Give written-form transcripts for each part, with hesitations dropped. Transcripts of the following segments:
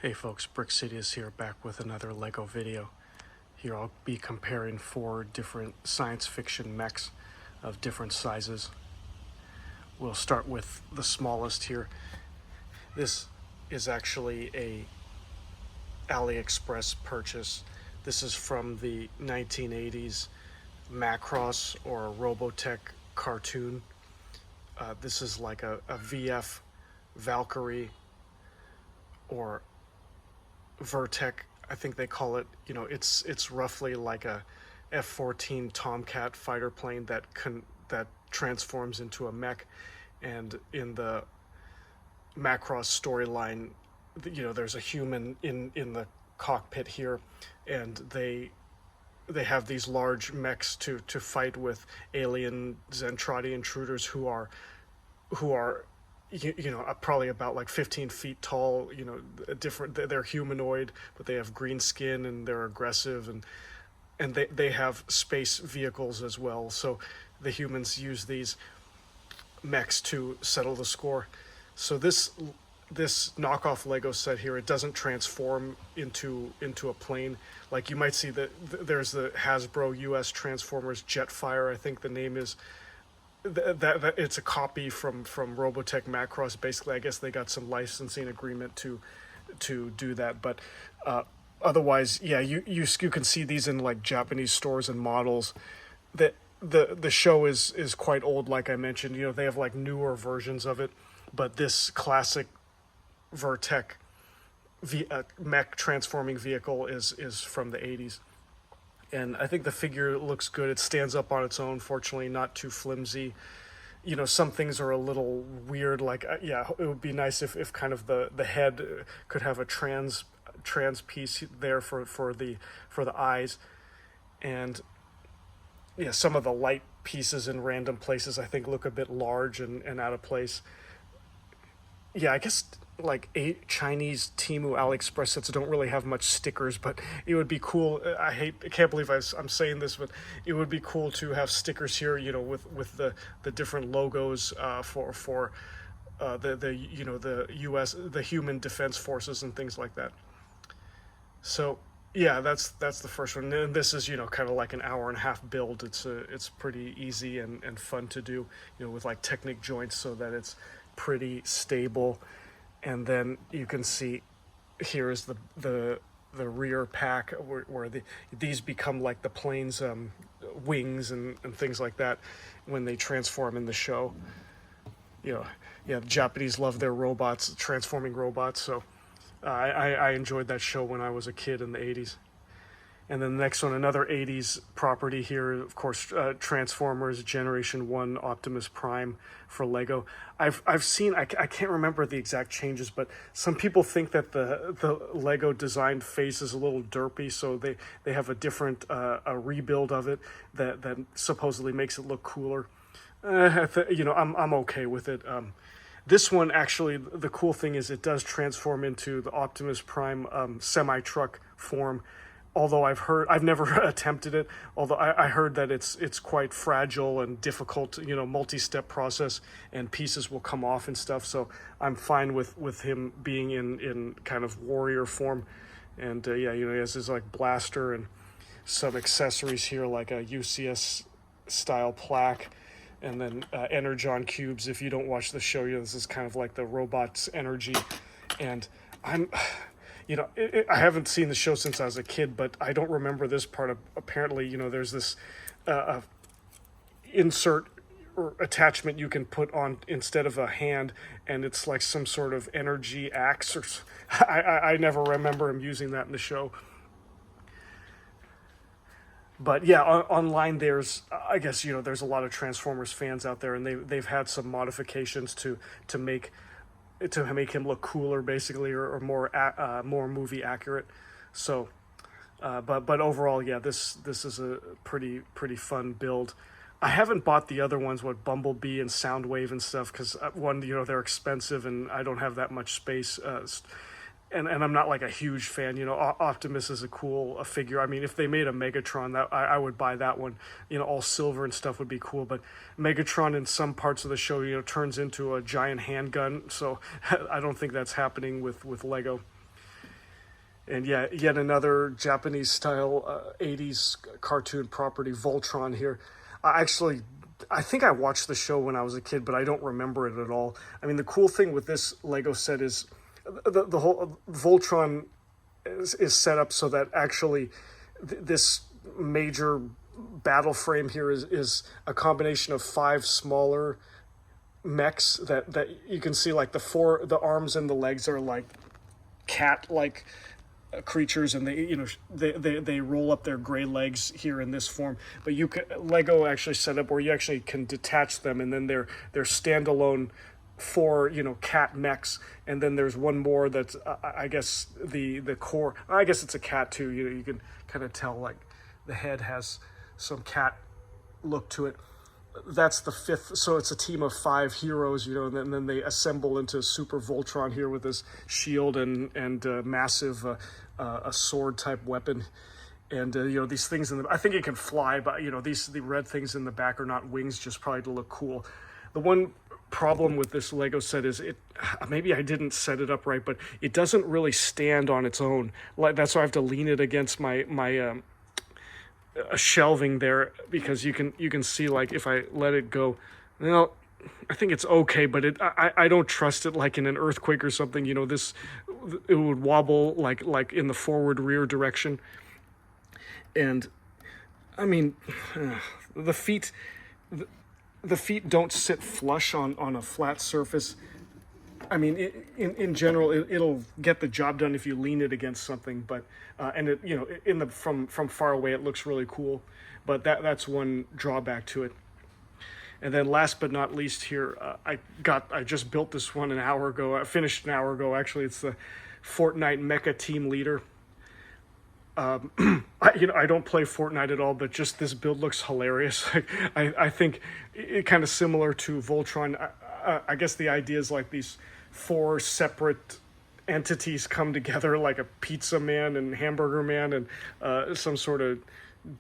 Hey folks, BrickSidious here, back with another LEGO video. Here I'll be comparing 4 different science fiction mechs of different sizes. We'll start with the smallest here. This is actually a AliExpress purchase. This is from the 1980s Macross or Robotech cartoon. This is like a VF Valkyrie or Vertech, I think they call it. It's roughly like a F-14 Tomcat fighter plane that transforms into a mech. And in the Macross storyline, there's a human in the cockpit here, and they have these large mechs to fight with alien Zentradi intruders who are probably about like 15 feet tall. They're humanoid, but they have green skin and they're aggressive, and they have space vehicles as well. So the humans use these mechs to settle the score. So this knockoff Lego set here, it doesn't transform into a plane. Like you might see that there's the Hasbro US Transformers Jetfire, I think the name is. That it's a copy from Robotech Macross. Basically, I guess they got some licensing agreement to do that. But otherwise, yeah, you can see these in like Japanese stores and models. The show is quite old, like I mentioned. They have like newer versions of it, but this classic Vertech mech transforming vehicle is from the 80s. And I think the figure looks good. It stands up on its own, fortunately, not too flimsy. Some things are a little weird. Like, yeah, it would be nice if kind of the head could have a trans piece there for the eyes. And yeah, some of the light pieces in random places I think look a bit large and out of place. Yeah, I guess like 8 Chinese Temu AliExpress sets don't really have much stickers, but it would be cool. I can't believe I'm saying this, but it would be cool to have stickers here, with the different logos for the U.S. the Human Defense Forces and things like that. So yeah, that's the first one. And this is kind of like an hour and a half build. It's pretty easy and fun to do, with like Technic joints so that it's pretty stable. And then you can see here is the rear pack where these become like the plane's wings and things like that when they transform in the show. Yeah, the Japanese love their robots, transforming robots. So I enjoyed that show when I was a kid in the 80s. And then the next one, another 80s property here, of course, Transformers Generation 1 Optimus Prime for Lego. I've seen, I can't remember the exact changes, but some people think that the Lego design face is a little derpy, so they have a different a rebuild of it that supposedly makes it look cooler. I'm okay with it. This one, actually, the cool thing is it does transform into the Optimus Prime semi-truck form. Although I've never attempted it, although I heard that it's quite fragile and difficult, multi-step process, and pieces will come off and stuff. So I'm fine with him being in kind of warrior form. And yeah, he has his like blaster and some accessories here like a UCS style plaque, and then Energon cubes. If you don't watch the show, this is kind of like the robot's energy. And I haven't seen the show since I was a kid, but I don't remember this part. Apparently, there's this insert or attachment you can put on instead of a hand, and it's like some sort of energy axe. Or I never remember him using that in the show. But yeah, online I guess there's a lot of Transformers fans out there, and they've had some modifications to make him look cooler, basically, or more movie accurate. So, but overall, yeah, this is a pretty fun build. I haven't bought the other ones, what Bumblebee and Soundwave and stuff, because one, they're expensive and I don't have that much space. And I'm not like a huge fan. Optimus is a cool figure. I mean, if they made a Megatron, that I would buy that one. All silver and stuff would be cool. But Megatron in some parts of the show, turns into a giant handgun. So I don't think that's happening with Lego. And yeah, yet another Japanese style 80s cartoon property, Voltron here. Actually, I think I watched the show when I was a kid, but I don't remember it at all. I mean, the cool thing with this Lego set is the whole Voltron is set up so that actually this major battle frame here is a combination of 5 smaller mechs that you can see, like the arms and the legs are like cat like creatures, and they roll up their gray legs here in this form. But you can Lego actually set up where you actually can detach them, and then they're standalone 4 cat mechs. And then there's one more that's I guess the core, I guess it's a cat too. You can kind of tell like the head has some cat look to it. That's the 5th, so it's a team of 5 heroes, and then they assemble into Super Voltron here with this shield and massive a sword type weapon, and these things I think it can fly, but the red things in the back are not wings, just probably to look cool. The one problem with this Lego set is maybe I didn't set it up right, but it doesn't really stand on its own. That's why I have to lean it against my a shelving there, because you can see, like, if I let it go, I think it's okay, but I don't trust it, like in an earthquake or something. It would wobble like in the forward rear direction. And I mean, the feet don't sit flush on a flat surface. I mean, in general, it'll get the job done if you lean it against something. But and from far away, it looks really cool. But that's one drawback to it. And then last but not least here, I just built this one an hour ago. I finished an hour ago, actually. It's the Fortnite Mecha Team Leader. I don't play Fortnite at all, but just this build looks hilarious. I think it kind of similar to Voltron. I guess the idea is like these 4 separate entities come together, like a pizza man and hamburger man and some sort of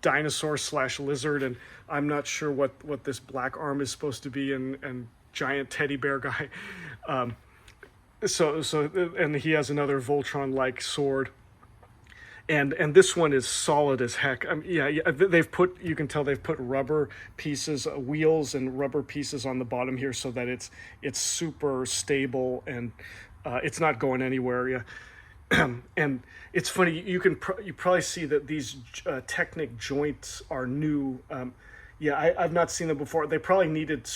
dinosaur / lizard, and I'm not sure what this black arm is supposed to be, and giant teddy bear guy. And he has another Voltron like sword. And this one is solid as heck. You can tell they've put rubber pieces, wheels and rubber pieces on the bottom here, so that it's super stable, and it's not going anywhere. Yeah. And it's funny, you probably see that these Technic joints are new. I've not seen them before. They probably needed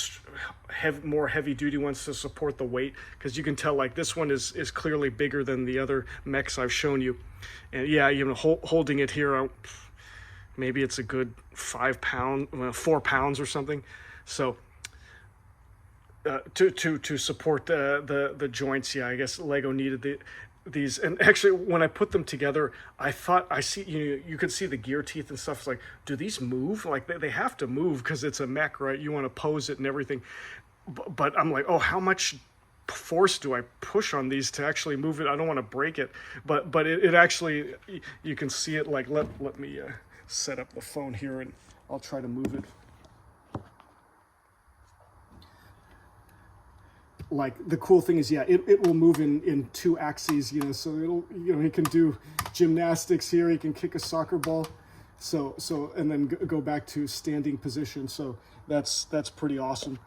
more heavy duty ones to support the weight, because you can tell, like, this one is clearly bigger than the other mechs I've shown you. And holding it here, maybe it's a good 4 pounds or something. So to support the joints, I guess Lego needed these. And actually, when I put them together, I thought you could see the gear teeth and stuff. It's like, do these move? Like, they have to move, because it's a mech, right? You want to pose it and everything. But I'm like, oh, how much force do I push on these to actually move it? I don't want to break it, but it actually, you can see it. Like, let me set up the phone here, and I'll try to move it. Like, the cool thing is, it will move in 2 axes, so it'll, he can do gymnastics here, he can kick a soccer ball, so and then go back to standing position. So that's pretty awesome.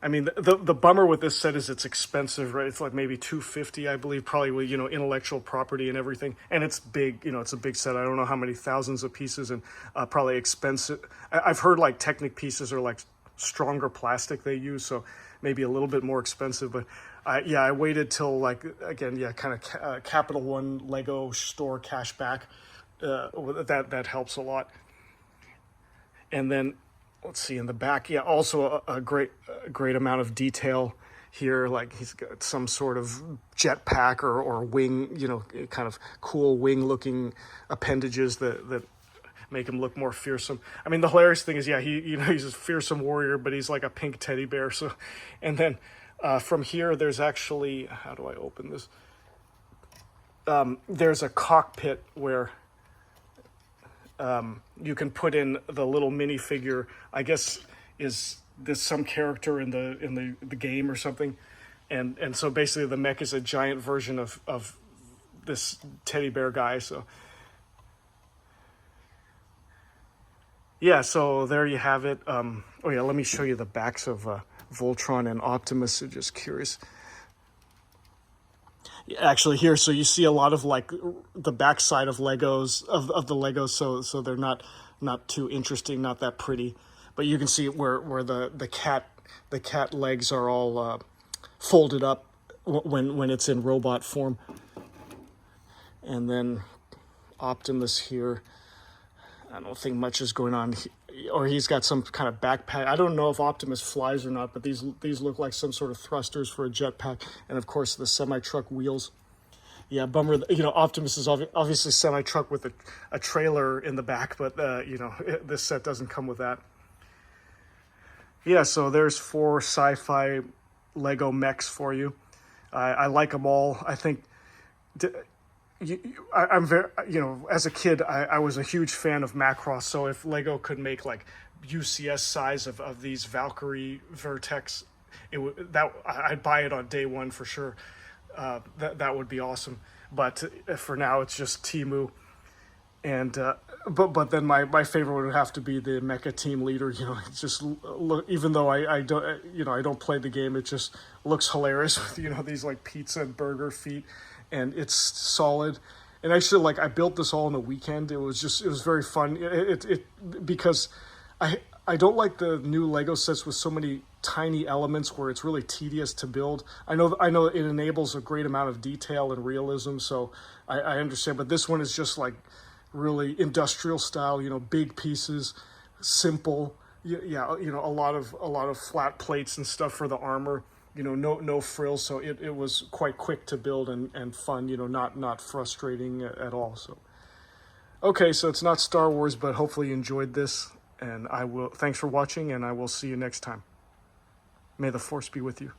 I mean, the bummer with this set is it's expensive, right? It's like maybe $250, I believe, probably with, intellectual property and everything. And it's big, it's a big set. I don't know how many thousands of pieces, and probably expensive. I've heard, like, Technic pieces are like stronger plastic they use, so maybe a little bit more expensive. But I waited till, like, again, kind of Capital One Lego store cash back. That helps a lot. And then, let's see, in the back, also a great amount of detail here. Like, he's got some sort of jetpack or wing, kind of cool wing looking appendages that make him look more fearsome. I mean, the hilarious thing is, he's a fearsome warrior, but he's like a pink teddy bear. So, and then from here, there's actually, how do I open this? There's a cockpit where you can put in the little minifigure. I guess is this some character in the game or something, and so basically the mech is a giant version of this teddy bear guy. So yeah, so there you have it. Oh yeah, let me show you the backs of Voltron and Optimus. So just curious. Actually, here, so you see a lot of like the backside of Legos of the Legos. So they're not too interesting, not that pretty, but you can see where the cat legs are all folded up when it's in robot form. And then Optimus here, I don't think much is going on, or he's got some kind of backpack. I don't know if Optimus flies or not, but these look like some sort of thrusters for a jetpack. And of course the semi-truck wheels. Yeah, bummer. Optimus is obviously semi-truck with a trailer in the back, but this set doesn't come with that. Yeah, so there's 4 sci-fi Lego mechs for you. I like them all. I think I'm very, as a kid, I was a huge fan of macross. So if Lego could make like UCS size of these Valkyrie Vertex, I'd buy it on day one for sure. That would be awesome. But for now, it's just Temu. And but then my favorite would have to be the mecha team leader. It's just look, even though I don't play the game, it just looks hilarious with these like pizza and burger feet, and it's solid. And actually, like, I built this all in a weekend. It was very fun. Because I don't like the new Lego sets with so many tiny elements where it's really tedious to build. I know it enables a great amount of detail and realism, so I understand. But this one is just like really industrial style, big pieces, simple. Yeah, a lot of flat plates and stuff for the armor. No frills, so it was quite quick to build and fun. Not frustrating at all. So okay, so it's not Star Wars, but hopefully you enjoyed this, and thanks for watching, and I will see you next time. May the Force be with you.